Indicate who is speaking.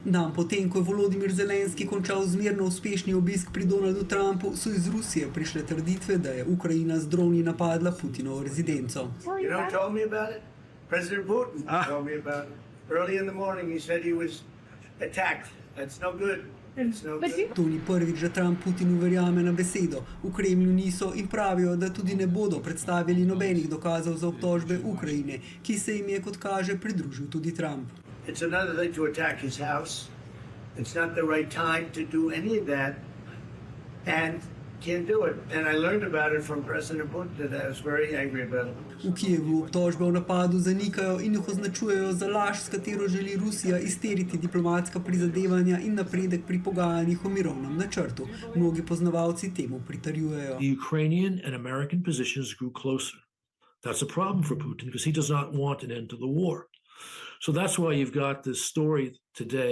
Speaker 1: Dan potem, ko je Volodimir Zelenski končal zmerno uspešni obisk pri Donaldu Trumpu, so iz Rusije prišle trditve, da je Ukrajina z droni napadla Putinovo rezidenco.
Speaker 2: You know who told me about it? President Putin told me about it. Early in the morning he said he was attacked. That's no good. It's no good.
Speaker 1: To ni prvič, da Trump Putinu verjame na besedo. V Kremlju niso in pravijo, da tudi ne bodo predstavili nobenih dokazov za obtožbe Ukrajine, ki se jim je, kot kaže, pridružil tudi Trump.
Speaker 2: It's another thing to attack his house. It's not the right time to do any of that, and can't do it. And I learned about it from President Putin, that I was very angry about it.
Speaker 1: V Kijevu obtožbe o napadu zanikajo in jih označujejo za laž, s katero želi Rusija izteriti diplomatska prizadevanja in napredek pri pogajanjih o mirovnem načrtu. Mnogi poznavalci temu pritrjujejo.
Speaker 3: The Ukrainian and American positions grew closer. That's a problem for Putin because he does not want an end to the war. So that's why you've got this story today.